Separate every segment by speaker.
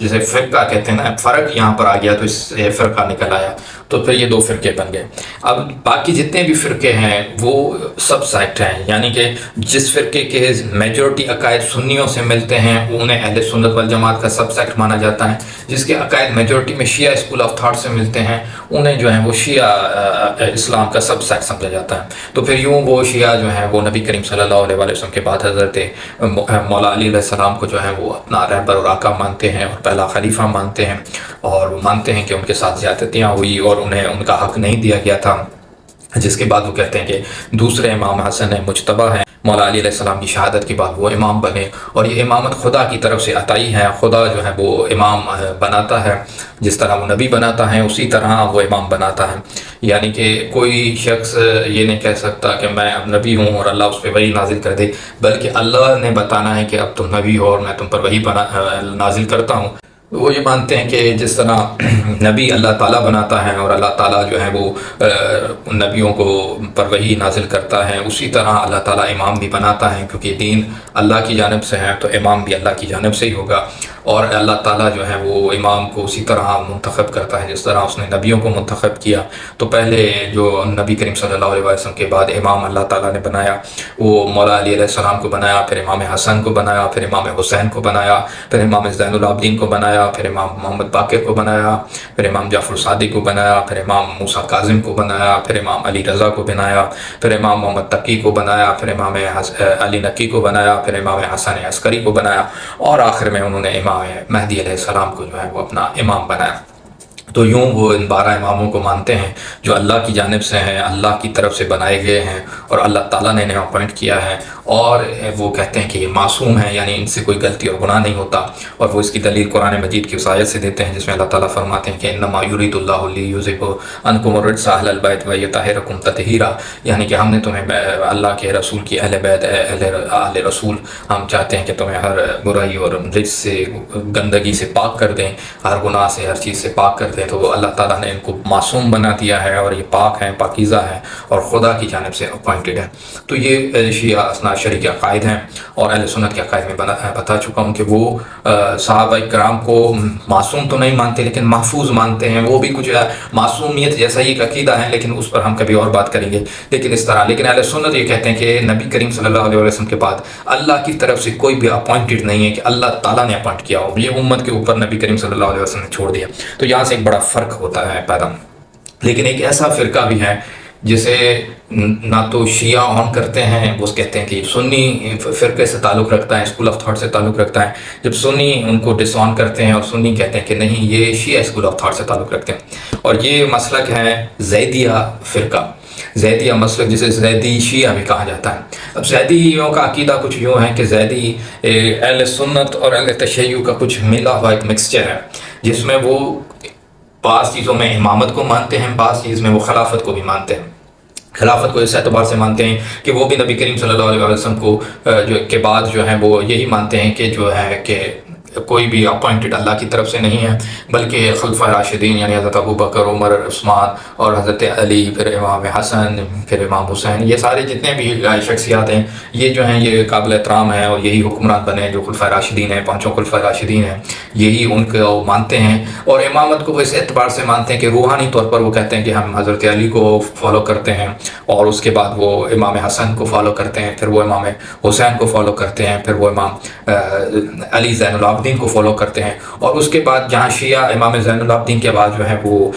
Speaker 1: جسے فرقہ کہتے ہیں نا، فرق یہاں پر آ گیا تو اس سے فرقہ نکل آیا، تو پھر یہ 2 فرقے بن گئے۔ اب باقی جتنے بھی فرقے ہیں وہ سب سیکٹ ہیں، یعنی کہ جس فرقے کے میجورٹی عقائد سنیوں سے ملتے ہیں انہیں اہل سنت والجماعت کا سب سیکٹ مانا جاتا ہے، جس کے عقائد میجورٹی میں شیعہ اسکول آف تھاٹ سے ملتے ہیں انہیں جو ہیں وہ شیعہ اسلام کا سب سیکٹ سمجھا جاتا ہے۔ تو پھر یوں وہ شیعہ جو ہیں وہ نبی کریم صلی اللہ علیہ وسلم کے بعد حضرت مولا علی علیہ السلام کو جو ہے وہ اپنا رہبر اور آقا مانتے ہیں اور پہلا خلیفہ مانتے ہیں، اور وہ مانتے ہیں کہ ان کے ساتھ زیادتیاں ہوئی اور انہیں ان کا حق نہیں دیا گیا تھا، جس کے بعد وہ کہتے ہیں کہ دوسرے امام حسن مجتبی ہیں، مولا علی علیہ السلام کی شہادت کے بعد وہ امام بنے، اور یہ امامت خدا کی طرف سے عطائی ہے، خدا جو ہے وہ امام بناتا ہے، جس طرح وہ نبی بناتا ہے اسی طرح وہ امام بناتا ہے۔ یعنی کہ کوئی شخص یہ نہیں کہہ سکتا کہ میں اب نبی ہوں اور اللہ اس پہ وحی نازل کر دے، بلکہ اللہ نے بتانا ہے کہ اب تم نبی ہو اور میں تم پر وحی نازل کرتا ہوں۔ وہ یہ مانتے ہیں کہ جس طرح نبی اللہ تعالیٰ بناتا ہے اور اللہ تعالیٰ جو ہے وہ نبیوں کو پر وحی نازل کرتا ہے، اسی طرح اللہ تعالیٰ امام بھی بناتا ہے، کیونکہ دین اللہ کی جانب سے ہے تو امام بھی اللہ کی جانب سے ہی ہوگا، اور اللہ تعالیٰ جو ہے وہ امام کو اسی طرح منتخب کرتا ہے جس طرح اس نے نبیوں کو منتخب کیا۔ تو پہلے جو نبی کریم صلی اللہ علیہ وسلم کے بعد امام اللہ تعالیٰ نے بنایا وہ مولا علی علیہ السلام کو بنایا، پھر امام حسن کو بنایا، پھر امام حسین کو بنایا، پھر امام زین العابدین کو بنایا، پھر امام محمد باقر کو بنایا، پھر امام جعفر صادق کو بنایا، پھر امام موسیٰ کاظم کو بنایا، پھر امام علی رضا کو بنایا، پھر امام محمد تقی کو بنایا، پھر امام علی نقی کو بنایا، پھر امام حسن عسکری کو بنایا، اور آخر میں انہوں نے امام مہدی علیہ السلام کو جو ہے وہ اپنا امام بنایا۔ تو یوں وہ ان 12 اماموں کو مانتے ہیں جو اللہ کی جانب سے ہیں، اللہ کی طرف سے بنائے گئے ہیں اور اللہ تعالیٰ نے انہیں اپوائنٹ کیا ہے، اور وہ کہتے ہیں کہ یہ معصوم ہیں، یعنی ان سے کوئی غلطی اور گناہ نہیں ہوتا، اور وہ اس کی دلیل قرآن مجید کی اس آیت سے دیتے ہیں جس میں اللہ تعالیٰ فرماتے ہیں کہ انما یرید اللہ لیذھب عنکم الرجس اہل البیت ویطہرکم تطہیرا، یعنی کہ ہم نے تمہیں اللہ کے رسول کی اہل بیت اہل رسول ہم چاہتے ہیں کہ تمہیں ہر برائی اور رجس سے، گندگی سے پاک کر دیں، ہر گناہ سے، ہر چیز سے پاک کر دیں۔ تو اللہ تعالیٰ نے ان کو معصوم بنا دیا ہے اور یہ پاک ہیں، پاکیزہ ہیں اور خدا کی جانب سے اپوائنٹڈ ہیں۔ تو یہ شیعہ اثنا عشری کے عقائد ہیں، اور اہل سنت کے عقائد میں بتا چکا ہوں کہ وہ صحابہ کرام کو معصوم تو نہیں مانتے لیکن محفوظ مانتے ہیں، وہ بھی کچھ معصومیت جیسا ہی ایک عقیدہ ہے، لیکن اس پر ہم کبھی اور بات کریں گے۔ لیکن اس طرح لیکن اہل سنت یہ کہتے ہیں کہ نبی کریم صلی اللہ علیہ وسلم کے بعد اللہ کی طرف سے کوئی بھی اپوائنٹڈ نہیں ہے کہ اللہ تعالیٰ نے اپوائنٹ کیا ہو، یہ امت کے اوپر نبی کریم صلی اللہ علیہ وسلم نے چھوڑ دیا۔ تو یہاں سے ایک بڑا فرق ہوتا ہے پیدا۔ لیکن ایک ایسا فرقہ بھی ہے جسے نہ تو شیعہ آن کرتے ہیں، وہ کہتے ہیں کہ سنی فرقے سے تعلق رکھتا ہے، اسکول آف تھاٹ سے تعلق رکھتا ہے، جب سنی ان کو ڈس آن کرتے ہیں اور سنی کہتے ہیں کہ نہیں یہ شیعہ اسکول آف تھاٹ سے تعلق رکھتے ہیں، اور یہ مسلک ہے زیدیہ فرقہ، زیدیہ مسلک جسے زیدی شیعہ بھی کہا جاتا ہے۔ اب زیدیوں کا عقیدہ کچھ یوں ہے کہ زیدی اہل سنت اور اہل تشیع کا کچھ ملا ہوا ایک مکسچر ہے، جس میں وہ بعض چیزوں میں امامت کو مانتے ہیں، بعض چیز میں وہ خلافت کو بھی مانتے ہیں۔ خلافت کو اس اعتبار سے مانتے ہیں کہ وہ بھی نبی کریم صلی اللہ علیہ وسلم کو کے بعد جو ہیں وہ یہی مانتے ہیں کہ جو ہے کہ کوئی بھی اپوائنٹڈ اللہ کی طرف سے نہیں ہے، بلکہ خلفۂ راشدین یعنی حضرت ابو بکر، عمر، عثمان اور حضرت علی، پھر امام حسن، پھر امام حسین، یہ سارے جتنے بھی شخصیات ہیں یہ جو ہیں یہ قابل احترام ہیں، اور یہی حکمران بنے جو خلفۂ راشدین ہیں، 5 خلفۂ راشدین ہیں، یہی ان کو مانتے ہیں۔ اور امامت کو وہ اس اعتبار سے مانتے ہیں کہ روحانی طور پر وہ کہتے ہیں کہ ہم حضرت علی کو فالو کرتے ہیں، اور اس کے بعد وہ امام حسن کو فالو کرتے ہیں، پھر وہ امام حسین کو فالو کرتے ہیں، پھر وہ امام علی زین العابدین کو فالو کرتے ہیں، اور اس کے بعد جہاں شیعہ امام زین العابدین کے بعد جو ہے وہ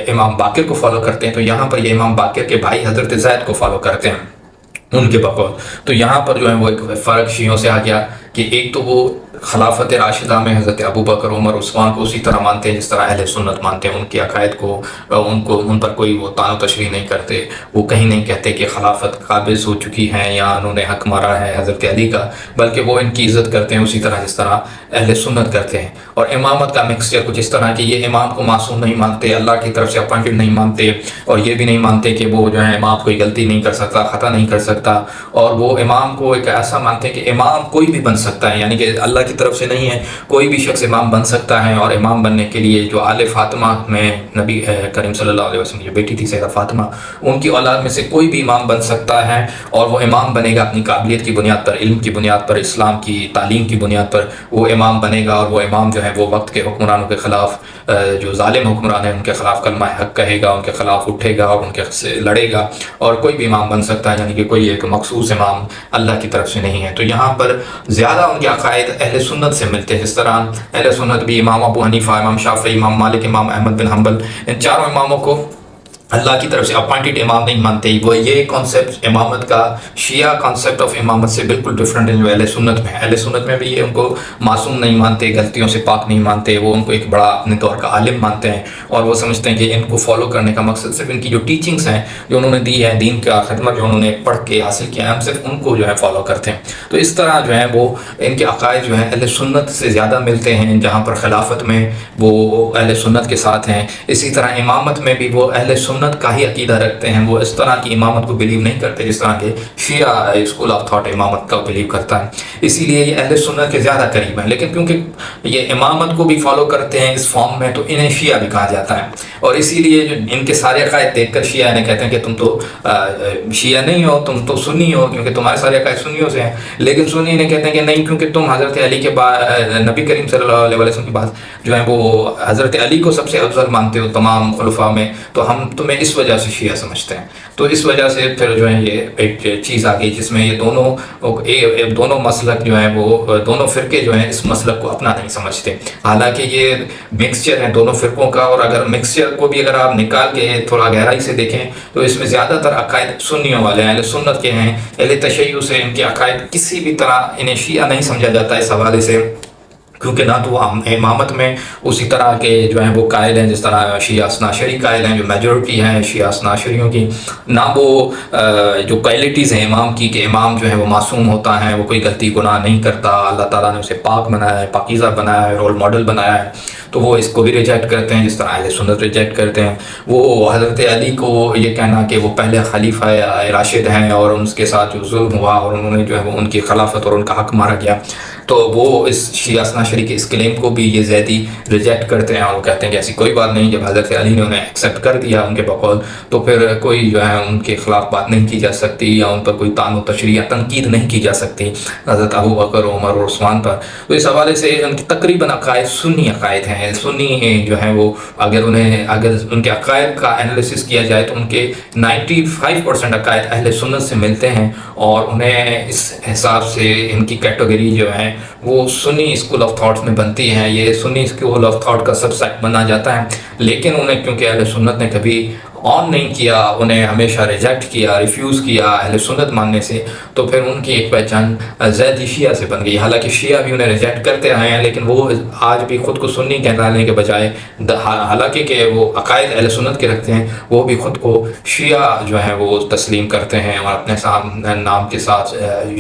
Speaker 1: امام باقر کو فالو کرتے ہیں، تو یہاں پر یہ امام باقر کے بھائی حضرت زید کو فالو کرتے ہیں ان کے بقول۔ تو یہاں پر جو ہے وہ ایک فرق شیعوں سے آ گیا کہ ایک تو وہ خلافت راشدہ میں حضرت ابو بکر، عمر، عثمان کو اسی طرح مانتے ہیں جس طرح اہل سنت مانتے ہیں، ان کے عقائد کو ان پر کوئی وہ طعن و تشریح نہیں کرتے، وہ کہیں نہیں کہتے کہ خلافت قابض ہو چکی ہے یا انہوں نے حق مارا ہے حضرت علی کا، بلکہ وہ ان کی عزت کرتے ہیں اسی طرح جس طرح اہل سنت کرتے ہیں۔ اور امامت کا مکسچر کچھ اس طرح کہ یہ امام کو معصوم نہیں مانتے، اللہ کی طرف سے اپوائنٹڈ نہیں مانتے، اور یہ بھی نہیں مانتے کہ وہ جو ہے امام کوئی غلطی نہیں کر سکتا، خطا نہیں کر سکتا، اور وہ امام کو ایک ایسا مانتے ہیں کہ امام کوئی بھی بن سکتا ہے، یعنی کہ اللہ کی طرف سے نہیں ہے. کوئی بھی شخص امام بن سکتا ہے، اور امام بننے کے لیے جو آل فاطمہ میں نبی کریم صلی اللہ علیہ وسلم کی بیٹی تھی سیدہ فاطمہ، ان کی اولاد میں سے کوئی بھی امام بن سکتا ہے، اور وہ امام بنے گا اپنی قابلیت کی بنیاد پر، علم کی بنیاد پر، اسلام کی تعلیم کی بنیاد پر وہ امام بنے گا. اور وہ امام جو ہے وہ وقت کے حکمرانوں کے خلاف، جو ظالم حکمران ہیں ان کے خلاف کلمہ حق کہے گا، ان کے خلاف اٹھے گا اور ان کے سے لڑے گا. اور کوئی بھی امام بن سکتا ہے، یعنی کہ کوئی ایک مخصوص امام اللہ کی طرف سے نہیں ہے. تو یہاں پر زیادہ ان کے عقائد اہل سنت سے ملتے ہیں. جس طرح اہل سنت بھی امام ابو حنیفہ، امام شافعی، امام مالک، امام احمد بن حنبل، ان چاروں اماموں کو اللہ کی طرف سے اپوائنٹڈ امام نہیں مانتے. وہ یہ کانسیپٹ امامت کا، شیعہ کانسیپٹ آف امامت سے بالکل ڈفرینٹ ہے جو اہل سنت میں ہے. اہل سنت میں بھی یہ ان کو معصوم نہیں مانتے، غلطیوں سے پاک نہیں مانتے. وہ ان کو ایک بڑا اپنے دور کا عالم مانتے ہیں، اور وہ سمجھتے ہیں کہ ان کو فالو کرنے کا مقصد صرف ان کی جو ٹیچنگس ہیں جو انہوں نے دی ہے، دین کا خدمت جو انہوں نے پڑھ کے حاصل کیا ہے، ہم صرف ان کو جو ہے فالو کرتے ہیں. تو اس طرح جو ہے وہ ان کے عقائد جو ہیں اہل سنت سے زیادہ ملتے ہیں. جہاں پر خلافت میں وہ اہل سنت کے ساتھ ہیں، اسی طرح امامت میں بھی وہ اہل سنت کا ہی عقیدہ رکھتے ہیں. وہ اس طرح کی امامت کو بلیو نہیں کرتے جس طرح کے شیعہ اسکول آف تھاٹ امامت کا بلیو کرتا ہے. اسی لیے یہ اہل سنت کے زیادہ قریب ہیں. لیکن کیونکہ یہ امامت کو بھی فالو کرتے ہیں اس فارم میں، تو انہیں شیعہ بھی کہا جاتا ہے. اور اسی لیے جو ان کے سارے عقائد دیکھ کر شیعہ انہیں کہتے ہیں کہ تم تو شیعہ نہیں ہو، تم تو سنی ہو، کیونکہ تمہارے سارے عقائد سنیوں سے ہیں. لیکن سنی انہیں کہتے ہیں کہ نہیں، کیونکہ تم حضرت علی کے بعد، نبی کریم صلی اللہ علیہ وسلم کے بعد جو ہے وہ حضرت علی کو سب سے افضل مانتے ہو تمام خلفاء میں، تو ہم تمہیں اس وجہ سے شیعہ سمجھتے ہیں. تو اس وجہ سے پھر جو ہے یہ ایک چیز آ گئی جس میں یہ دونوں مسلک جو ہیں وہ دونوں فرقے جو ہیں اس مسلک کو اپنا نہیں سمجھتے. حالانکہ یہ مکسچر ہے دونوں فرقوں کا، اور اگر مکسچر کو بھی اگر آپ نکال کے تھوڑا گہرائی سے دیکھیں تو اس میں زیادہ تر عقائد سنیوں والے ہیں، اہل سنت کے ہیں. اہل تشیع سے ان کے عقائد کسی بھی طرح انہیں شیعہ نہیں سمجھا جاتا اس حوالے سے، کیونکہ نہ تو وہ امامت میں اسی طرح کے جو ہیں وہ قائل ہیں جس طرح شیعہ اثنا عشری قائل ہیں جو میجورٹی ہیں شیعہ اثنا عشریوں کی، نہ وہ جو کوالٹیز ہیں امام کی کہ امام جو ہے وہ معصوم ہوتا ہے، وہ کوئی غلطی گناہ نہیں کرتا، اللہ تعالیٰ نے اسے پاک بنایا ہے، پاکیزہ بنایا ہے، رول ماڈل بنایا ہے. تو وہ اس کو بھی ریجیکٹ کرتے ہیں جس طرح اہل سنت ریجیکٹ کرتے ہیں. وہ حضرت علی کو یہ کہنا کہ وہ پہلے خلیفہ راشد ہیں اور ان کے ساتھ جو ظلم ہوا اور انہوں نے جو ہے وہ ان کی خلافت اور ان کا حق مارا گیا، تو وہ اس شیعہ اثنا عشری کے اس کلیم کو بھی یہ زیدی ریجیکٹ کرتے ہیں، اور وہ کہتے ہیں کہ ایسی کوئی بات نہیں. جب حضرت علی نے انہیں ایکسیپٹ کر دیا ان کے بقول، تو پھر کوئی جو ہے ان کے خلاف بات نہیں کی جا سکتی، یا ان پر کوئی طعن و تشریح تنقید نہیں کی جا سکتی حضرت ابو بکر، عمر اور عثمان پر. تو اس حوالے سے ان کی تقریباً عقائد سنی عقائد ہیں. سنی جو ہیں وہ اگر ان کے عقائد کا انالیسس کیا جائے تو ان کے 95% عقائد اہل سنت سے ملتے ہیں، اور انہیں اس حساب سے ان کی کیٹیگری جو ہے وہ سنی اسکول آف تھاٹس میں بنتی ہیں. یہ سنی اسکول آف تھاٹ کا سب سیٹ بنا جاتا ہے. لیکن انہیں کیونکہ اہل سنت نے کبھی آن نہیں کیا، انہیں ہمیشہ ریجیکٹ کیا، ریفیوز کیا اہل سنت ماننے سے، تو پھر ان کی ایک پہچان زیدی شیعہ سے بن گئی. حالانکہ شیعہ بھی انہیں ریجیکٹ کرتے آئے ہیں، لیکن وہ آج بھی خود کو سنی کہلانے کے بجائے، حالانکہ کہ وہ عقائد اہل سنت کے رکھتے ہیں، وہ بھی خود کو شیعہ جو ہے وہ تسلیم کرتے ہیں اور اپنے نام کے ساتھ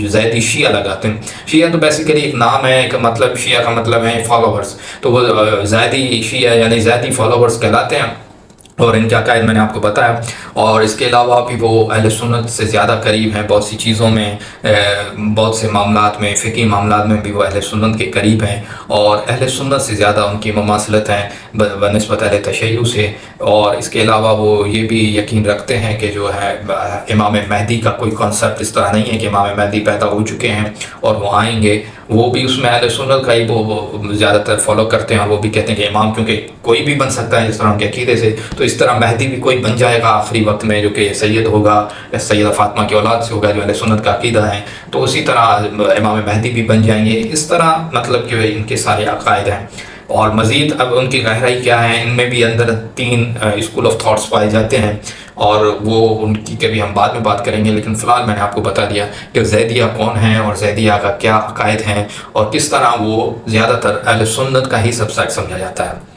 Speaker 1: زیدی شیعہ لگاتے ہیں. شیعہ تو بیسیکلی ایک نام ہے، ایک مطلب شیعہ کا مطلب ہے فالوورز، تو وہ زیدی شیعہ یعنی زیدی فالوورز کہلاتے ہیں. اور ان کے عقائد میں نے آپ کو بتایا. اور اس کے علاوہ بھی وہ اہل سنت سے زیادہ قریب ہیں بہت سی چیزوں میں، بہت سے معاملات میں، فقہی معاملات میں بھی وہ اہل سنت کے قریب ہیں، اور اہل سنت سے زیادہ ان کی مماثلت ہیں بنسبت اہل تشیع سے. اور اس کے علاوہ وہ یہ بھی یقین رکھتے ہیں کہ جو ہے امام مہدی کا کوئی کانسیپٹ اس طرح نہیں ہے کہ امام مہدی پیدا ہو چکے ہیں اور وہ آئیں گے. وہ بھی اس میں اہل سنت کا ہی وہ زیادہ تر فالو کرتے ہیں، اور وہ بھی کہتے ہیں کہ امام کیونکہ کوئی بھی بن سکتا ہے جس طرح ان کے عقیدے سے، تو اس طرح مہدی بھی کوئی بن جائے گا آخری وقت میں جو کہ سید ہوگا، سیدہ فاطمہ کی اولاد سے ہوگا جو اہل سنت کا عقیدہ ہے. تو اسی طرح امام مہدی بھی بن جائیں گے. اس طرح مطلب کہ ان کے سارے عقائد ہیں. اور مزید اب ان کی گہرائی کیا ہے، ان میں بھی اندر 3 اسکول آف تھاٹس پائے جاتے ہیں، اور وہ ان کی کبھی ہم بعد میں بات کریں گے. لیکن فی الحال میں نے آپ کو بتا دیا کہ زیدیہ کون ہیں اور زیدیہ کا کیا عقائد ہیں، اور کس طرح وہ زیادہ تر اہل سنت کا ہی سب سیٹ سمجھا جاتا ہے.